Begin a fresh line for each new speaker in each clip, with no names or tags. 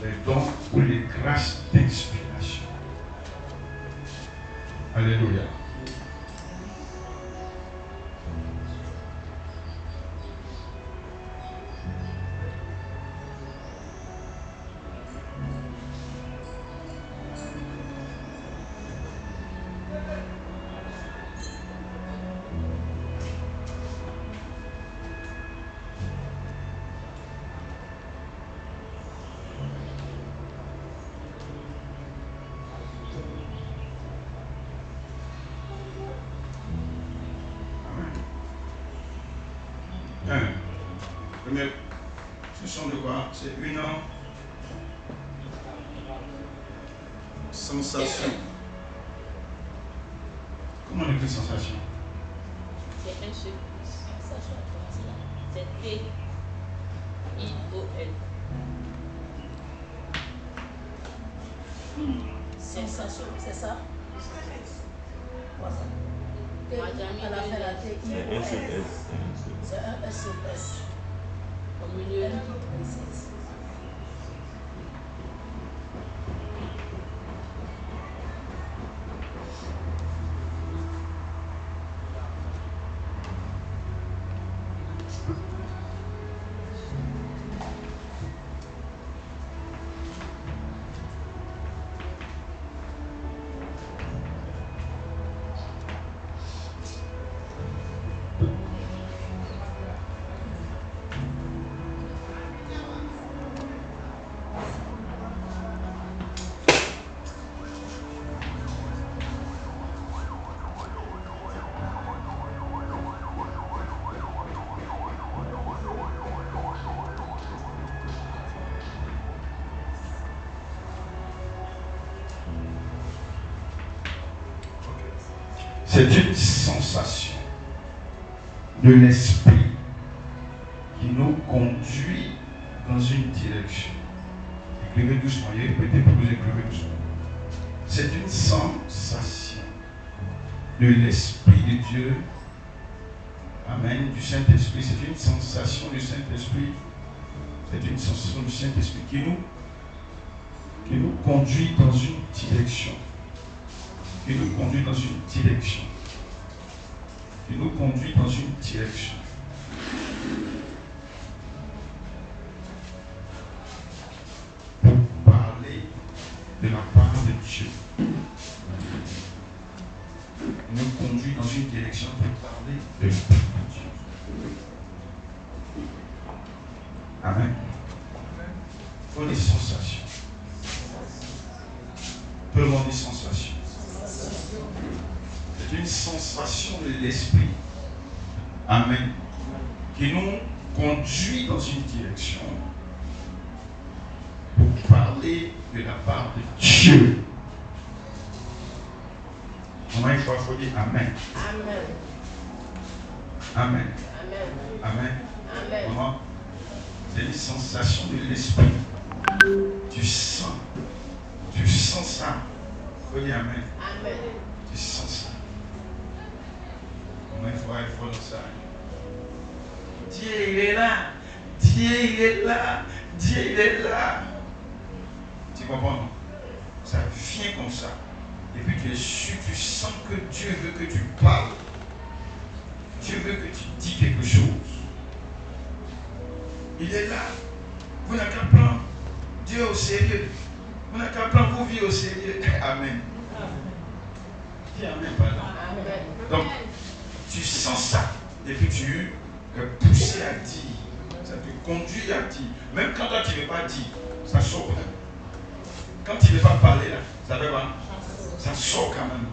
les dons ou les grâces d'inspiration. Alléluia. Première, ce sont de quoi? C'est une sensation. Comment on écrit sensation?
C'est un seul. Sensation, c'est T-I-O-N. Sensation, c'est ça? Quoi ça? Elle a fait la T-I-O-N. C'est un S-O-S. Au milieu,
c'est une sensation de l'esprit qui nous conduit dans une direction. Écrivez doucement, répétez pour vous écrire doucement. C'est une sensation de l'esprit de Dieu. Amen. Du Saint-Esprit. C'est une sensation du Saint-Esprit. C'est une sensation du Saint-Esprit qui nous conduit dans une direction. Qui nous conduit dans une direction. Qui nous conduit dans une direction. Pour parler de la part de Dieu. Il nous conduit dans une direction pour parler de la part de Dieu. Amen. Pour des sensations. Peu moins des sensations. C'est une sensation de l'esprit. Amen. Qui nous conduit dans une direction pour parler de la part de Dieu. Comment il faut dire Amen.
Amen.
Amen.
Amen.
Amen.
Amen.
Comment? C'est une sensation de l'esprit. Tu sens ça. Il faut dire Amen.
Amen.
Tu sens ça. Comment il faut dans ça? Dieu il est là. Dieu il est là. Dieu il est là. Tu comprends, non? Ça vient comme ça. Et puis tu es sûr, tu sens que Dieu veut que tu parles. Dieu veut que tu dis quelque chose. Il est là. Vous n'avez qu'à prendre Dieu au sérieux. Vous n'avez qu'à prendre vos vies au sérieux. Amen. Dis Amen, pardon.
Amen.
Donc, tu sens ça. Et puis tu es poussé à dire. Ça te conduit à dire. Même quand toi tu ne veux pas dire, ça sort. Quand tu ne veux pas parler, là, ça fait quoi? Ça sort quand même.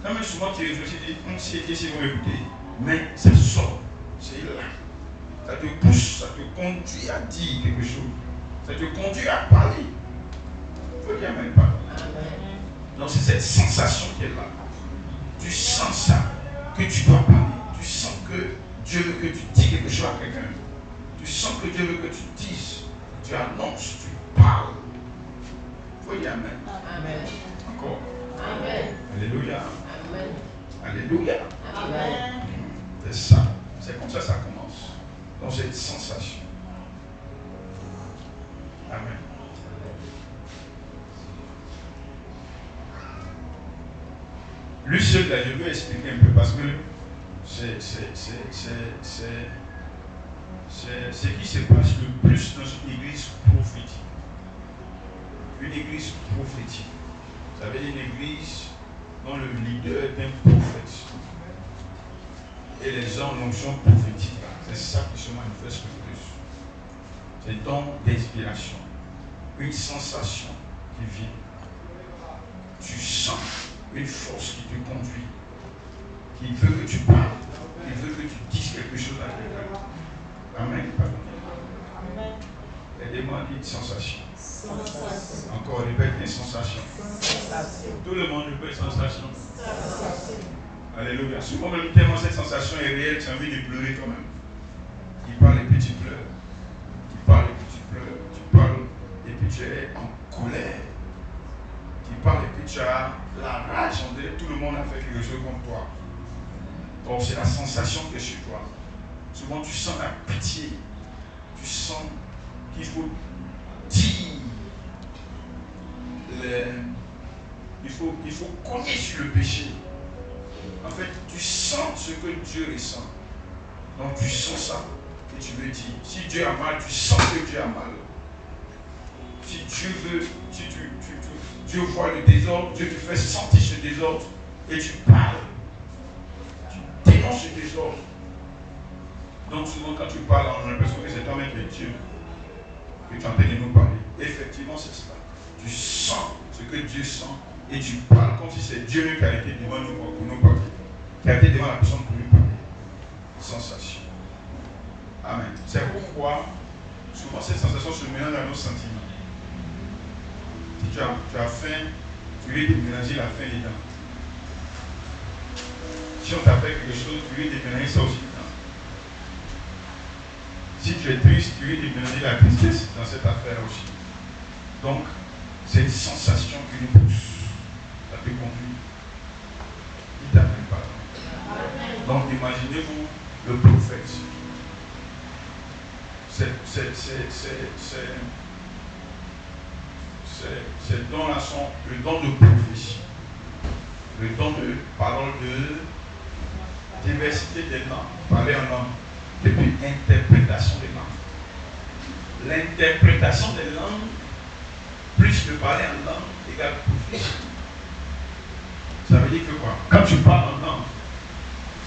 Quand même souvent tu réfléchis, tu dis, si vous m'écoutez, mais ça sort. C'est là. Ça te pousse, ça te conduit à dire quelque chose. Ça te conduit à parler. Il faut dire même pas. Donc c'est cette sensation qui est là. Tu sens ça, que tu dois parler. Tu sens que Dieu veut que tu dises quelque chose à quelqu'un. Tu sens que Dieu veut que tu dises. Tu annonces, tu parles. Il faut dire Amen.
Amen.
Encore.
Amen.
Alléluia.
Amen.
Alléluia.
Amen.
C'est ça. C'est comme ça commence. Dans cette sensation. Amen. Lui seul, là, je vais expliquer un peu parce que c'est ce qui se passe le plus dans une église prophétique. Une église prophétique. Vous savez, une église dont le leader est un prophète. Et les gens l'onction prophétique. C'est ça qui se manifeste le plus. C'est un don d'inspiration. Une sensation qui vient. Tu sens une force qui te conduit. Qui veut que tu parles. Qui veut que tu dises quelque chose à quelqu'un. Amen. Amen. Aidez-moi à dire sensation. Encore, répète les sensations. Tout le monde répète sensation. Alléluia. Souvent, même tellement cette sensation est réelle, tu as envie de pleurer quand même. Il parle et puis tu pleures. Tu parles et puis tu pleures. Tu parles et puis tu es en colère. Tu parles et puis tu as la rage. On dirait que tout le monde a fait quelque chose contre toi. Donc c'est la sensation qui est sur toi. Souvent tu sens la pitié. Tu sens qu'il faut dire. Il faut cogner sur le péché. En fait, tu sens ce que Dieu ressent. Donc tu sens ça. Et tu veux dire, si Dieu a mal, tu sens que Dieu a mal. Si Dieu veut, si Dieu voit le désordre, Dieu te fait sentir ce désordre et tu parles. Tu dénonces ce désordre. Donc souvent quand tu parles, on a l'impression que c'est toi-même qui es Dieu. Que tu es en train de nous parler. Effectivement, c'est cela. Tu sens ce que Dieu sent et tu parles comme si c'est Dieu même qui a été devant nous pour nous parler. Qui a été devant la personne pour nous parler. Sensation. Amen. C'est pourquoi souvent cette sensation se mélange à nos sentiments. Si tu as faim, tu veux déménager la faim dedans. Si on t'appelle quelque chose, tu veux déménager ça aussi dedans. Si tu es triste, tu veux déménager la tristesse dans cette affaire aussi. Donc, c'est une sensation qui nous pousse. Ça te conduit. Il t'appelle pas. Donc, imaginez-vous le prophète. Ces dons-là sont le don de prophétie, le don de parole de diversité des langues, parler en langue, et puis interprétation des langues. L'interprétation des langues, plus que parler en langue, égale prophétie. Ça veut dire que quoi? Quand tu parles en langue,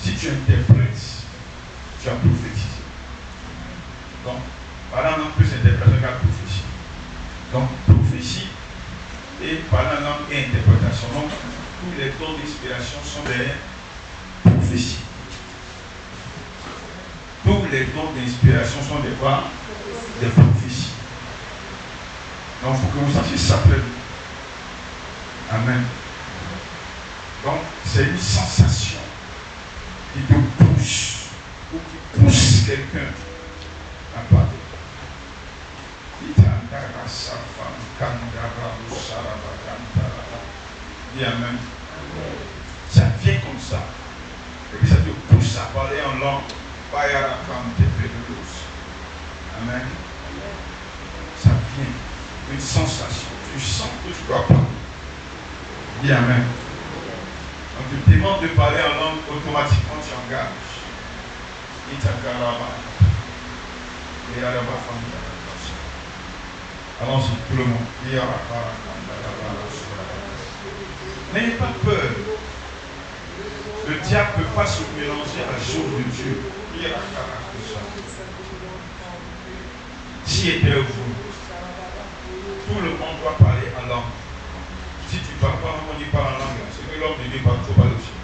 si tu interprètes, tu as prophétisé. Donc, parler en langue plus interprétation égale prophétie. Donc, prophétie et parler en langue et interprétation. Donc, tous les dons d'inspiration sont des prophéties. Tous les dons d'inspiration sont des quoi? Des prophéties. Donc, il faut que vous sachiez ça pleinement. Amen. Donc, c'est une sensation qui te pousse ou qui pousse quelqu'un à parler. Dis amen. Ça vient comme ça. Et puis ça te pousse à parler en langue. Amen. Ça vient. Une sensation. Tu sens que tu dois parler. Dis amen. Donc tu te demandes de parler en langue, automatiquement tu engages. Allons-y, tout le monde. N'ayez pas peur. Le diable ne peut pas se mélanger à la chose de Dieu. Si était vous, tout le monde doit parler en langue. Si tu ne parles pas, on dit parle en langue. C'est que l'homme ne dit pas, il faut parler aussi.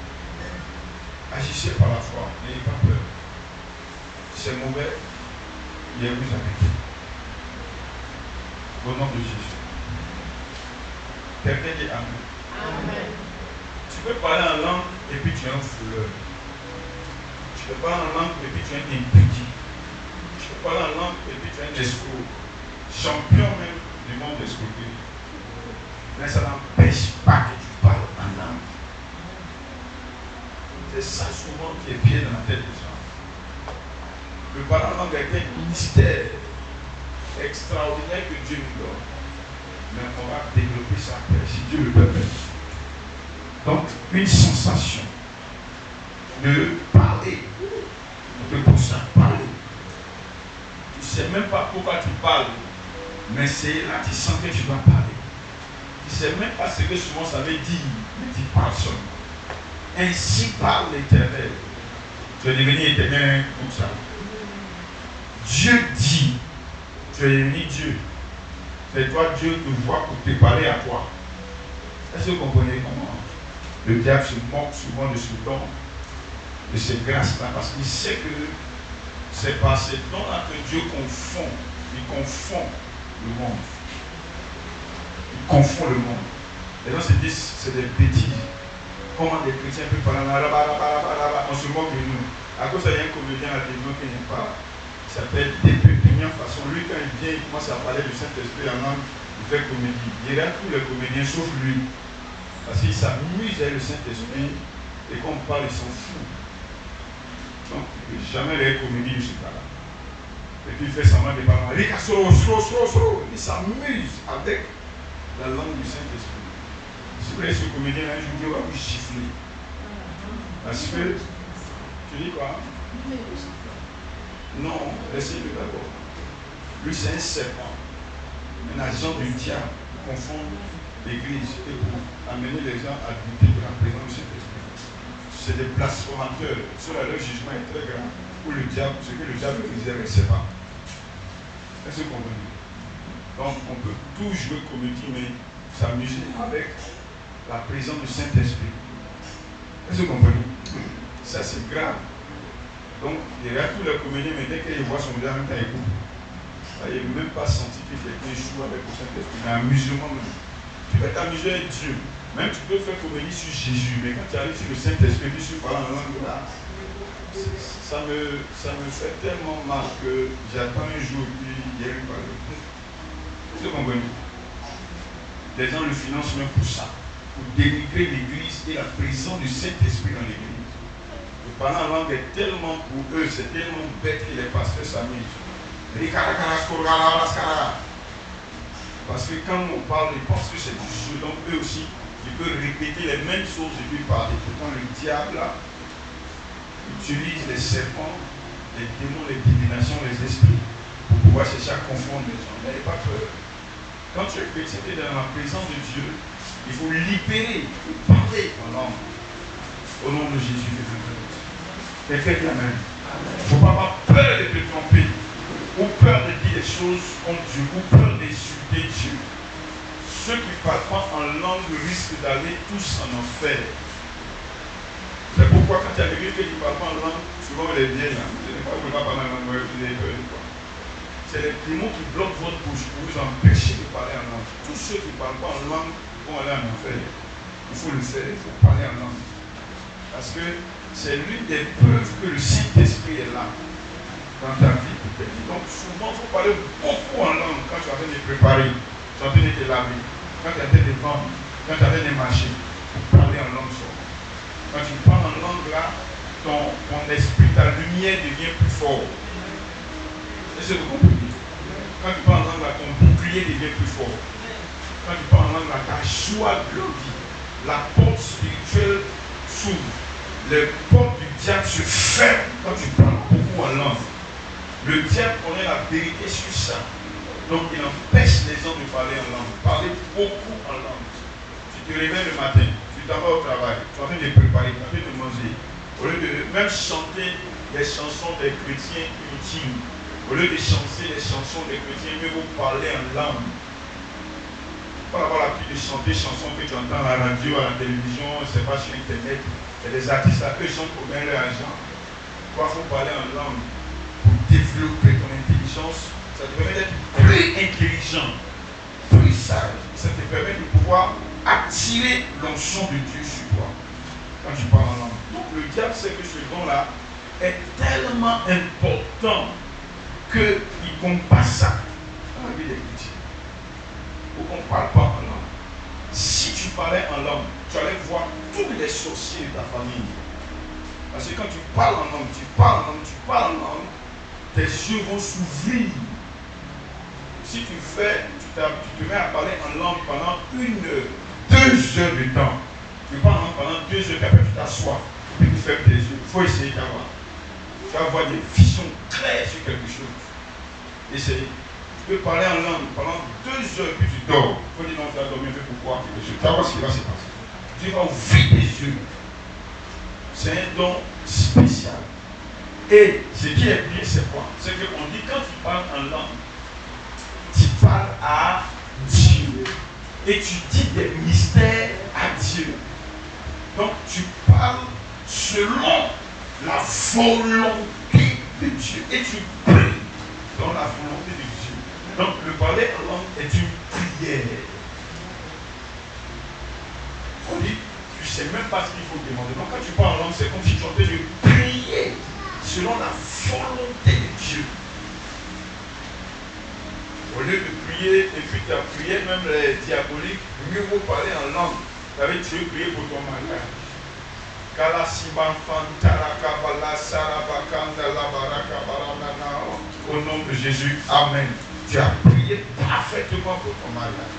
Agissez par la foi, n'ayez pas peur. C'est mauvais, il est vous habité. Au nom de Jésus. Quelqu'un dit amen. Amen. Tu peux parler en langue et puis tu es un fouleur. Tu peux parler en langue et puis tu es un impudi. Tu peux parler en langue et puis tu es un escroc. Champion même du monde d'escroquerie. Mais ça n'empêche pas que tu parles en langue. C'est ça souvent qui est bien dans la tête des gens. Le parler en langue est un ministère extraordinaire que Dieu nous donne. Mais on va développer ça après, si Dieu le permet. Donc, une sensation de parler, de pouvoir parler. Tu ne sais même pas pourquoi tu parles, mais c'est là que tu sens que tu dois parler. Tu ne sais même pas ce que souvent ça veut dire, mais tu parles seulement. Ainsi parle l'Éternel. Tu es devenu éternel comme ça. Dieu dit, tu es devenu Dieu. C'est toi, Dieu te voit pour te parler à toi. Est-ce que vous comprenez comment le diable se moque souvent de ce don, de cette grâce-là, parce qu'il sait que c'est par ce don-là que Dieu confond. Il confond le monde. Il confond le monde. Les gens se disent c'est des bêtises. Comment des chrétiens peuvent parler là-bas, on se moque de nous. À cause il y a un comédien à la télévision qui n'est pas. Il s'appelle Dépépignan façon. Lui, quand il vient, il commence à parler du Saint-Esprit en langue, il fait comédie. Il regarde tous les comédiens sauf lui. Parce qu'il s'amuse avec le Saint-Esprit et quand on parle, ils s'en foutent. Donc, jamais les comédies ne sont pas là. Et puis il fait semblant de parler. Il s'amuse avec la langue du Saint-Esprit. Si vous voulez ce comédien-là, je vous dis, on va vous chiffler. Parce que, tu dis quoi? Non, laissez-le d'abord. Lui, c'est un serpent, un agent du diable pour confondre l'église et pour amener les gens à douter de la présence du Saint-Esprit. C'est des blasphémateurs. Cela, leur jugement est très grand. Pour le diable, ce que le diable faisait, il ne sait pas. Est-ce que vous comprenez? Donc, on peut tout jouer comédie, mais s'amuser avec la présence du Saint-Esprit. Est-ce que vous comprenez? Ça, c'est grave. Donc, il regarde tous les comédiens, mais dès qu'il voit son diable, il écoute. Il n'a même pas senti que quelqu'un joue avec le Saint-Esprit. Mais amusement même. Tu peux t'amuser avec Dieu. Même tu peux faire comédie sur Jésus. Mais quand tu arrives sur le Saint-Esprit, tu parles en langue là, ça me fait tellement mal que j'attends un jour et puis il n'y a pas de tout. Vous comprenez? Les gens le financent même pour ça. Pour dénigrer l'église et la présence du Saint-Esprit dans l'église. Le parler en langue est tellement pour eux, c'est tellement bête que les pasteurs s'amusent. Parce que quand on parle, ils pensent que c'est du jeu. Donc eux aussi, ils peuvent répéter les mêmes choses et puis parler. Pourtant le diable là, utilise les serpents, les démons, les divinations, les esprits pour pouvoir chercher à confondre les gens. N'ayez pas peur. Quand tu es chrétien, tu es dans la présence de Dieu, il faut libérer, il faut parler en langue. Au nom de Jésus. Quelqu'un dit Amen. Il ne faut pas avoir peur de te tromper, ou peur de dire des choses contre Dieu, ou peur d'insulter Dieu. Ceux qui ne parlent pas en langue risquent d'aller tous en enfer. C'est pourquoi quand il y a quelqu'un qui ne parle pas en langue, souvent les vieilles, je ne peux pas parler en langue, vous avez peur de quoi? C'est les démons qui bloquent votre bouche pour vous empêcher de parler en langue. Tous ceux qui ne parlent pas en langue vont aller en enfer. Il faut le faire, il faut parler en langue. Parce que c'est l'une des preuves que le Saint-Esprit est là dans ta vie. Donc souvent, il faut parler beaucoup en langue quand tu es en train de préparer, tu es en train de te laver, quand tu es en train de vendre, quand tu es en train de marcher. Il faut parler en langue seulement. Quand tu parles en langue là, ton esprit, ta lumière devient plus fort. Est-ce que vous comprenez? Quand tu parles en langue là, ton bouclier devient plus fort. Quand tu parles en langue là, ta joie glorifie. La porte spirituelle s'ouvre. Les portes du diable se ferment quand tu parles beaucoup en langue. Le diable connaît la vérité sur ça. Donc il empêche les gens de parler en langue. Parler beaucoup en langue. Tu te réveilles le matin, tu t'en vas au travail, tu es en train de préparer, tu es en train de manger. Au lieu de même chanter les chansons des chrétiens inutiles, au lieu de chanter les chansons des chrétiens, mieux vous parler en langue. Pas avoir l'habitude de chanter des chansons que tu entends à la radio, à la télévision, c'est pas sur internet. Il y a des artistes là, eux chantent pour gagner leur argent. Pourquoi il faut parler en langue? Pour développer ton intelligence, ça te permet d'être plus intelligent, plus sage. Ça te permet de pouvoir attirer l'onction de Dieu sur toi quand tu parles en langue. Donc le diable sait que ce don-là est tellement important qu'il ne compte pas ça dans la vie des chrétiens. Ou qu'on ne parle pas en langue. Si tu parlais en langue, tu allais voir tous les sorciers de ta famille. Parce que quand tu parles en langue, tu parles en langue, tu parles en langue, tes yeux vont s'ouvrir. Si tu fais, tu te mets à parler en langue pendant 1 heure, 2 heures de temps, Tu parles pendant 2 heures, après tu t'assois, puis tu fermes tes yeux. Il faut essayer d'avoir. Tu vas avoir des visions claires sur quelque chose. Essaye. Tu peux parler en langue pendant 2 heures, puis tu dors. Il faut dire non, tu vas dormir, pourquoi quelque chose. Tu vas voir ce qui va se passer. Tu vas ouvrir tes yeux. C'est un don spécial. Et ce qui est bien, c'est quoi? C'est qu'on dit quand tu parles en langue, tu parles à Dieu. Et tu dis des mystères à Dieu. Donc tu parles selon la volonté de Dieu. Et tu pries dans la volonté de Dieu. Donc le parler en langue est une prière. On dit, tu ne sais même pas ce qu'il faut demander. Donc quand tu parles en langue, c'est comme si tu étais de prier selon la volonté de Dieu. Au lieu de prier, et puis ta prière, même les diaboliques, mieux vaut parler en langue. Tu avais tu veux prier pour ton mariage. Au nom de Jésus, Amen. Tu as prié parfaitement pour ton mariage.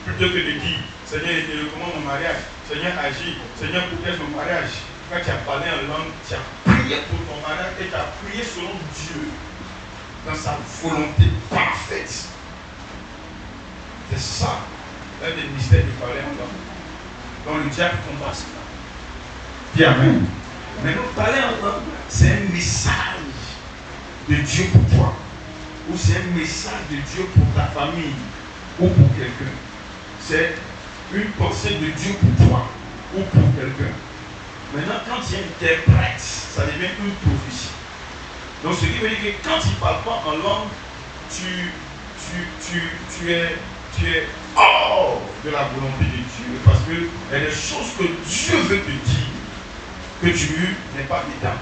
Plutôt que de dire, Seigneur, je recommande mon mariage. Seigneur, agis. Seigneur, protège mon mariage. Quand tu as parlé en langue, tu as prié pour ton mariage et tu as prié selon Dieu. Dans sa volonté parfaite. C'est ça, l'un des mystères de parler en langue. Donc le diable combat cela. Dis Amen. Maintenant, parler en langue, c'est un message de Dieu pour toi. Ou c'est un message de Dieu pour ta famille. Ou pour quelqu'un. C'est une pensée de Dieu pour toi. Ou pour quelqu'un. Maintenant, quand tu interprètes, ça devient une prophétie. Donc, ce qui veut dire que quand tu ne parles pas en langue, tu es hors de la volonté de Dieu. Parce qu'il y a des choses que Dieu veut te dire que tu n'es pas dedans.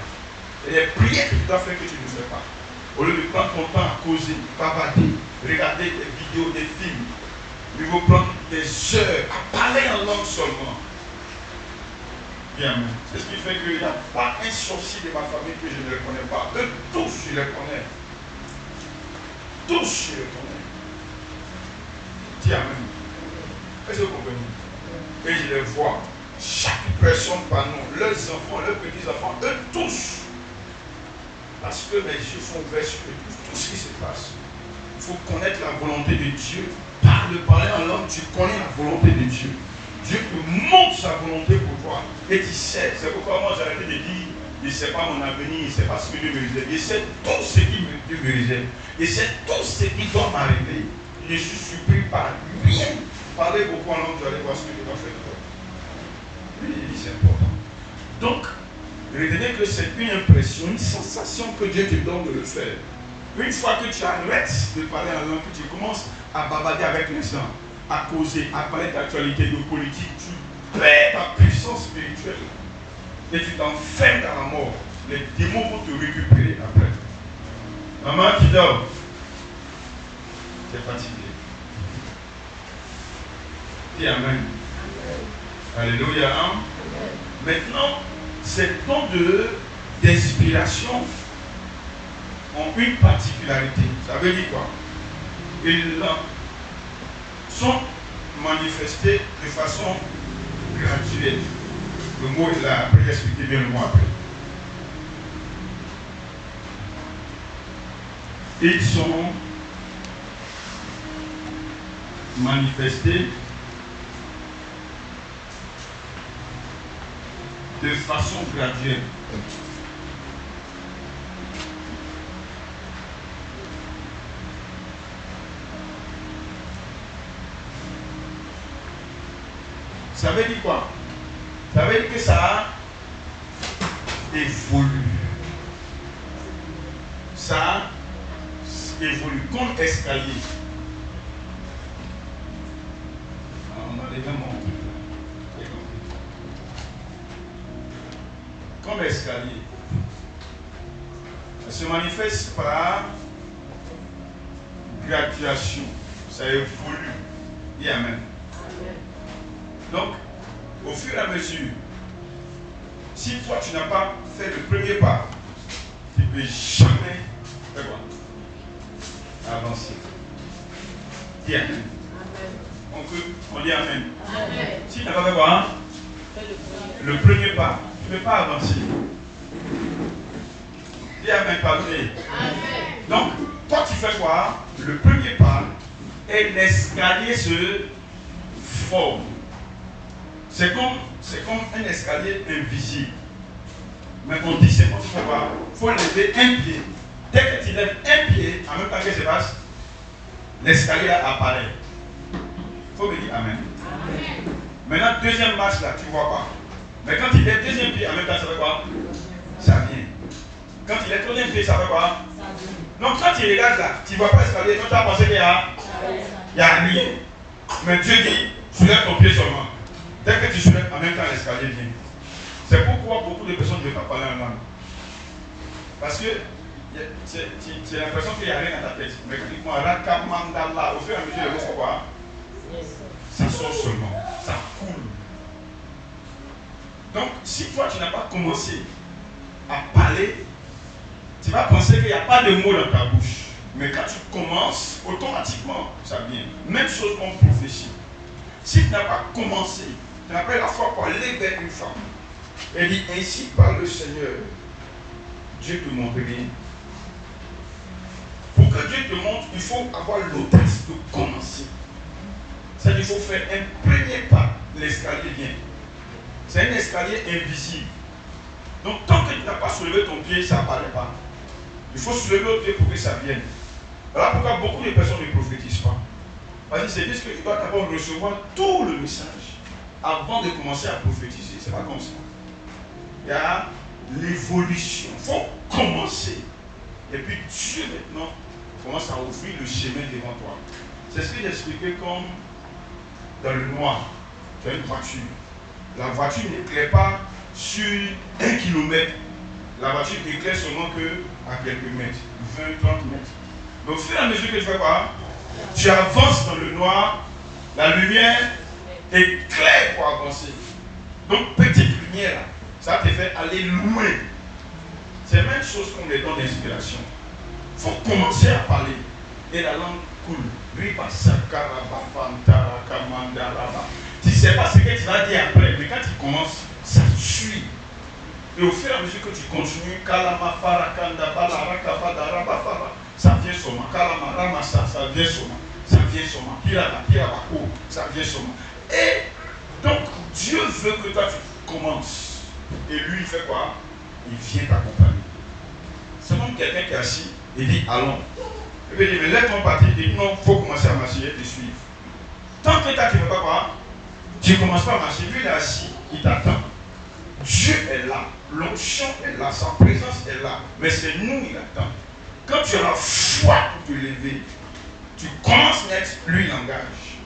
Il y a des prières que tu dois faire que tu ne fais pas. Au lieu de prendre ton temps à causer, bavarder, regarder des vidéos, des films, il faut prendre des heures à parler en langue seulement. Bien, c'est ce qui fait qu'il n'y a pas un sorcier de ma famille que je ne les connais pas. Eux tous, je les connais. Tous, je les connais. Dis Amen. Est-ce que vous comprenez? Et je les vois. Chaque personne par nom, leurs enfants, leurs petits-enfants, eux tous. Parce que mes yeux sont ouverts sur tout ce qui se passe. Il faut connaître la volonté de Dieu. Par le parler en langue, tu connais la volonté de Dieu. Dieu te montre sa volonté pour toi. Et tu sais. C'est pourquoi moi j'ai arrêté de dire, je ne sais pas mon avenir, je ne sais pas ce que Dieu me réserve. Je sais tout ce qui Dieu me réserve. Je sais tout ce qui doit m'arriver. Je suis surpris par rien. Parlez beaucoup en langue, tu allez voir ce que Dieu va faire de toi. Oui, c'est important. Donc, retenez que c'est une impression, une sensation que Dieu te donne de le faire. Une fois que tu arrêtes de parler en langue, que tu commences à bavarder avec les gens, à causer, à parler d'actualité, de politique, tu perds ta puissance spirituelle et tu t'enfermes dans la mort. Les démons vont te récupérer après. Maman qui dort, tu es fatigué. Dis Amen. Alléluia. Hein? Maintenant, ces dons d'inspiration ont une particularité. Ça veut dire quoi? Ils sont manifestés de façon graduelle. Le mot est là, après expliquer bien le mot après. Ils sont manifestés de façon graduelle. Ça veut dire quoi? Ça veut dire que ça évolue. Ça évolue comme escalier. On a les mêmes mots. Comme escalier. Ça se manifeste par graduation. Ça évolue. Et Amen. Donc, au fur et à mesure, si toi tu n'as pas fait le premier pas, tu ne peux jamais avancer. Dis Amen. On dit Amen.
Amen.
Si tu n'as pas fait quoi? Le premier pas, tu ne peux pas avancer. Dis Amen, pardonnez.
Amen.
Donc, toi tu fais quoi? Le premier pas et l'escalier se forme. C'est comme un escalier invisible. Mais on dit c'est pourquoi il faut lever un pied. Dès que tu lèves un pied, en même temps que se passe, l'escalier apparaît. Il faut me dire Amen.
Amen.
Maintenant, deuxième marche là, tu ne vois pas. Mais quand il lève deuxième pied, en même temps, ça fait quoi? Ça vient. Quand il lève troisième pied, ça fait quoi? Donc quand tu regardes là, tu ne vois pas l'escalier, donc tu as pensé qu'il y a rien. Mais Dieu dit, soulève ton pied seulement. Dès que tu soulèves, en même temps l'escalier vient. C'est pourquoi beaucoup de personnes ne veulent pas parler en langue. Parce que c'est l'impression qu'il n'y a rien dans ta tête. Mais quand tu dis, Rakamandala, au fur et à mesure, les mots font quoi? Ça sort seulement, ça coule. Donc si toi tu n'as pas commencé à parler, tu vas penser qu'il n'y a pas de mots dans ta bouche. Mais quand tu commences, automatiquement, ça vient. Même chose comme prophétie. Si tu n'as pas commencé, tu n'as pas eu la foi pour aller vers une femme. Elle dit, ainsi parle le Seigneur. Dieu te montre bien. Pour que Dieu te montre, il faut avoir l'audace de commencer. C'est-à-dire qu'il faut faire un premier pas. L'escalier vient. C'est un escalier invisible. Donc tant que tu n'as pas soulevé ton pied, ça n'apparaît pas. Il faut soulever l'autre pied pour que ça vienne. Voilà pourquoi beaucoup de personnes ne prophétisent pas. Parce qu'ils se disent que tu dois d'abord recevoir tout le message avant de commencer à prophétiser. C'est pas comme ça. Il y a l'évolution. Il faut commencer. Et puis Dieu maintenant commence à ouvrir le chemin devant toi. C'est ce que j'expliquais comme dans le noir. Tu as une voiture. La voiture n'éclaire pas sur 1 kilomètre. La voiture éclaire seulement que à quelques mètres, 20, 30 mètres. Donc, au fur et à mesure que tu fais quoi? Tu avances dans le noir, la lumière éclaire pour avancer. Donc, petite lumière, ça te fait aller loin. C'est la même chose qu'on les dons d'inspiration. Il faut commencer à parler. Et la langue coule. Tu ne sais pas ce que tu vas dire après, mais quand tu commences, ça suit. Et au fur et à mesure que tu continues, ça vient seulement. Ça vient seulement. Ça vient seulement. Ça vient seulement. Et donc, Dieu veut que toi tu commences. Et lui, il fait quoi? Il vient t'accompagner. C'est comme quelqu'un qui est assis et dit allons. Il veut dire, mais laisse-moi partir. Il dit non, il faut commencer à marcher et te suivre. Tant que toi tu ne fais pas quoi? Tu ne commences pas à marcher. Lui, il est assis, il t'attend. Dieu est là, l'onction est là, sa présence est là, mais c'est nous il attend. Quand tu as la foi pour te lever, tu commences net, lui il engage.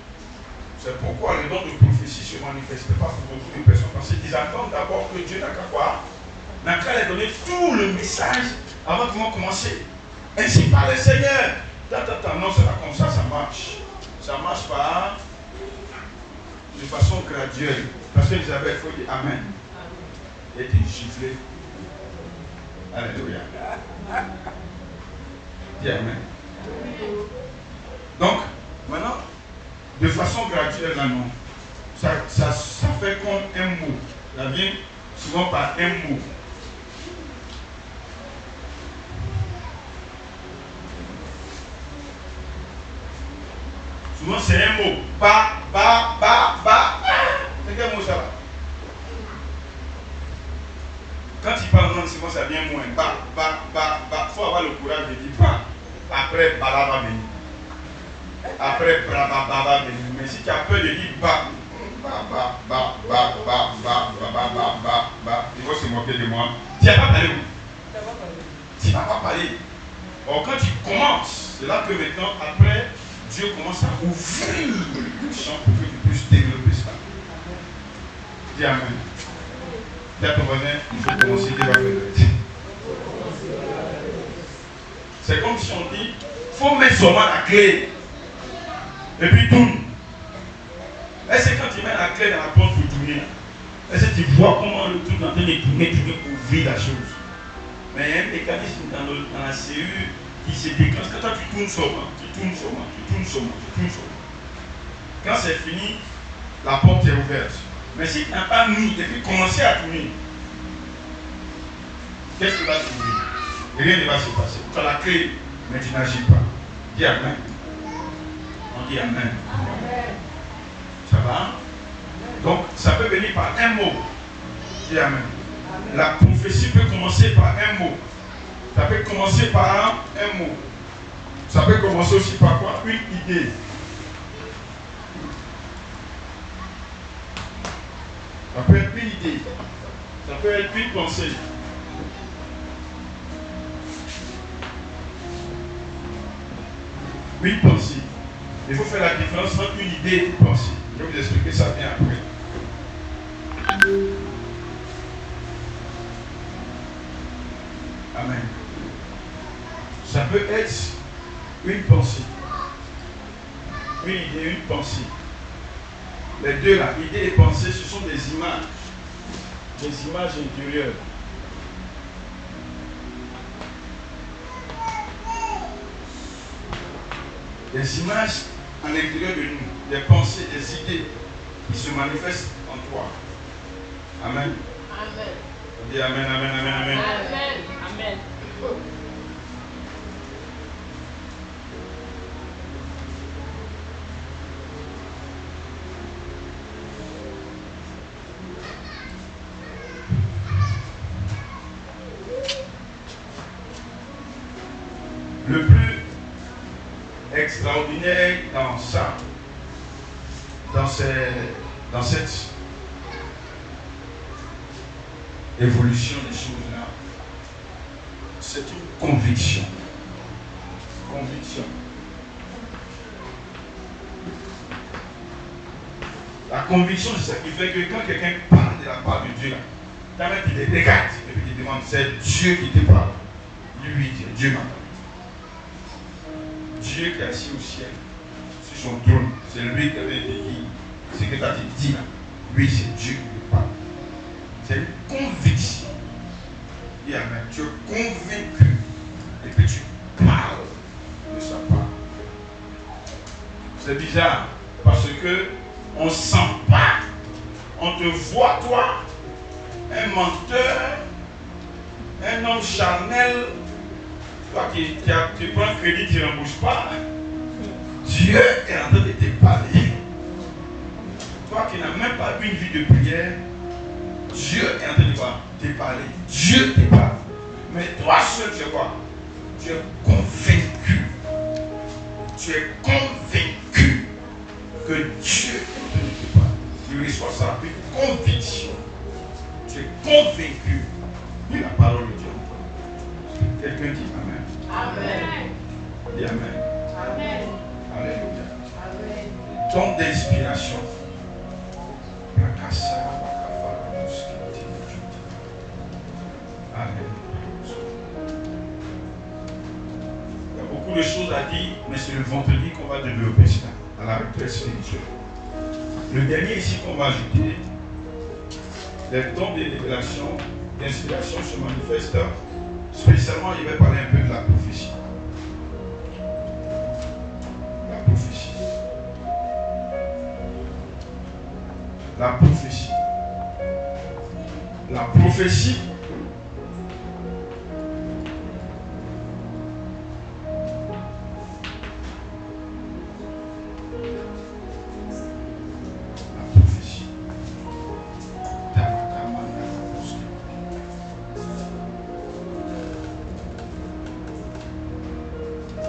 C'est pourquoi le don de prophétie ne se manifeste pas pour beaucoup de personnes, parce qu'ils attendent d'abord que Dieu n'a qu'à quoi? N'a qu'à leur donner tout le message avant de commencer. Ainsi par le Seigneur. Non, c'est pas comme ça, ça marche. Ça marche pas de façon graduelle. Parce que Isabelle, il faut dire Amen. Et tu gifles. Alléluia. Dis Amen. Donc, maintenant, de façon graduelle, là, non. Ça fait comme un mot. Ça vient souvent par un mot. Souvent, c'est un mot. Ba. C'est quel mot ça va? Quand il parle non, souvent ça vient moins. Ba. Il faut avoir le courage de dire ba. Après, bala va venir. Après, baba va venir. Mais si tu as peur de dire ba, il faut se moquer de moi. Tu n'as pas parlé où? Tu n'as pas parlé. Or, quand tu commences, c'est là que maintenant, après, Dieu commence à ouvrir le champ pour que tu puisses développer ça. Dis Amen. Dis à ton voisin, il faut commencer, Dieu va faire. C'est comme si on dit, il faut mettre seulement la clé. Et puis tourne. Est-ce que quand tu mets la clé dans la porte pour tourner, est-ce que tu vois comment le truc est en train de tourner pour ouvrir la chose? Mais il y a un mécanisme dans la cellule qui se déclenche. Quand toi tu tournes seulement, tu tournes seulement. Quand c'est fini, la porte est ouverte. Mais si tu n'as pas mis et puis commencé à tourner, qu'est-ce qui va se trouver? Rien ne va se passer. Tu as la clé, mais tu n'agis pas. Dis Amen. On dit Amen.
Amen.
Ça va? Donc, ça peut venir par un mot. Dis Amen.
Amen.
La prophétie peut commencer par un mot. Ça peut commencer par un mot. Ça peut commencer aussi par quoi? Une idée. Ça peut être une idée. Ça peut être une pensée. Une pensée. Il faut faire la différence entre une idée et une pensée. Je vais vous expliquer ça bien après. Amen. Ça peut être une pensée. Une idée, une pensée. Les deux là, idée et pensée, ce sont des images. Des images intérieures. Des images à l'intérieur de nous, des pensées, des idées qui se manifestent en toi. Amen.
Amen.
On dit Amen, Amen, Amen, Amen.
Amen. Amen.
Le plus extraordinaire dans ça, dans cette évolution des choses-là, c'est une conviction. Conviction. La conviction, c'est ça qui fait que quand quelqu'un parle de la part de Dieu, quand même il les regarde et puis il demande, c'est Dieu qui te parle. Lui, Dieu m'a parlé. Dieu qui est assis au ciel, sur son trône, c'est lui qui avait dit ce que tu as dit là. Lui, c'est Dieu qui te parle. C'est une conviction. Et amen. Tu es convaincu et puis tu parles de sa part. C'est bizarre parce que on ne sent pas, on te voit toi, un menteur, un homme charnel. Toi qui prends crédit, tu ne rembourses pas. Dieu est en train de te parler. Toi qui n'as même pas eu une vie de prière, Dieu est en train de te parler. Dieu te parle. Mais toi seul, tu es quoi? Tu es convaincu. Tu es convaincu que Dieu est en train de te parler. Tu reçois ça avec conviction. Tu es convaincu de la parole de Dieu. Quelqu'un dit Amen.
Amen.
Dis Amen.
Amen.
Alléluia.
Amen.
Ton d'inspiration. Amen. Il y a beaucoup de choses à dire, mais c'est le vendredi qu'on va développer ça, dans la retraite spirituelle. Le dernier ici qu'on va ajouter, les dons de révélation, d'inspiration se manifestent. Spécialement, il va parler un peu de la prophétie. La prophétie. La prophétie. La prophétie. La prophétie.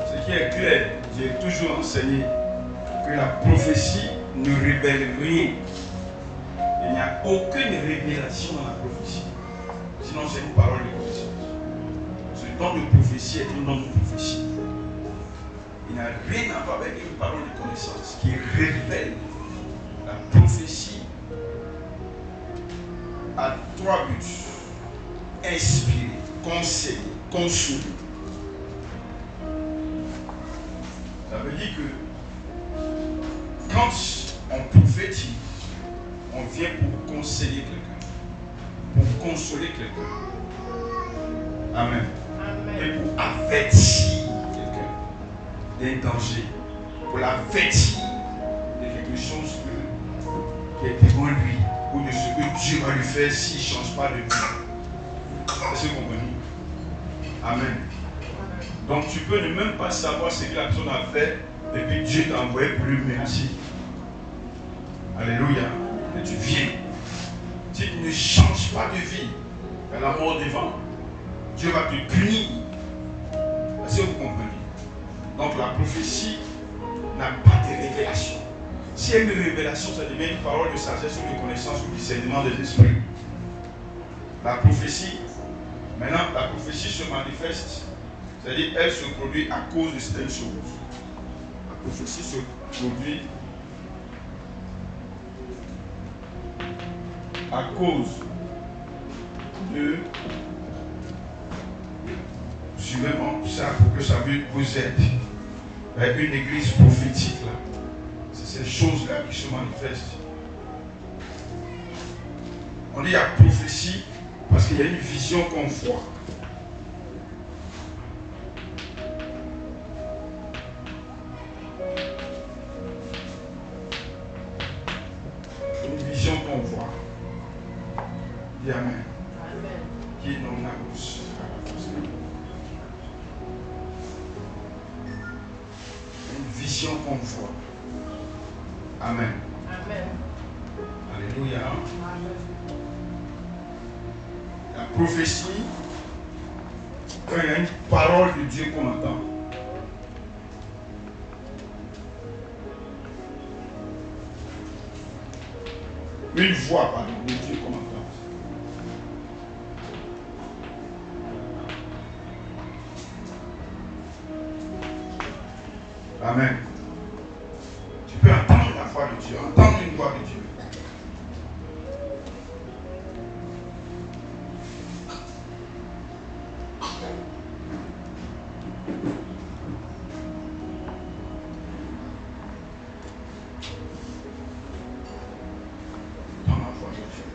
Ce qui est clair, j'ai toujours enseigné que la prophétie ne révèle rien. Il n'y a aucune révélation dans la prophétie. Sinon, c'est une parole de connaissance. Ce don de prophétie est un don de prophétie. Il n'a rien à voir avec une parole de connaissance qui révèle. La prophétie a trois buts: inspirer, conseiller, consoler. Ça veut dire que quand on prophétise, on vient pour conseiller quelqu'un, pour consoler quelqu'un. Amen.
Amen.
Et pour avertir quelqu'un d'un danger, pour l'avertir de quelque Dieu va lui faire s'il ne change pas de vie. Est-ce que vous comprenez? Amen. Donc tu peux ne même pas savoir ce que la personne a fait et puis Dieu t'a envoyé pour lui merci. Alléluia. Et tu viens. Si tu ne changes pas de vie, à la mort devant, Dieu va te punir. Est-ce que vous comprenez? Donc la prophétie n'a pas de révélation. Si elle a une révélation, ça devient une parole de sagesse ou de connaissance ou de discernement des esprits. La prophétie, maintenant la prophétie se manifeste, c'est-à-dire elle se produit à cause de certaines choses. La prophétie se produit à cause de, suivez-moi ça pour que ça vous aide. Avec une église prophétique là, c'est ces choses-là qui se manifestent. On dit il y a prophétie parce qu'il y a une vision qu'on voit. Une vision qu'on voit. Dis Amen.
Amen.
Qui non a reçu. Une vision qu'on voit. Amen.
Amen.
Alléluia.
Amen.
La prophétie, quand il y a une parole de Dieu qu'on entend. Une voix, pardon, de Dieu qu'on entend. Amen. Tu peux entendre la voix de Dieu, entendre une voix de Dieu. Entendre la voix de Dieu.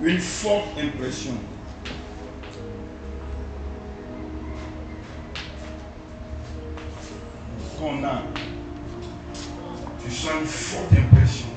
Une forte impression. Qu'on a. Tu sens une forte impression.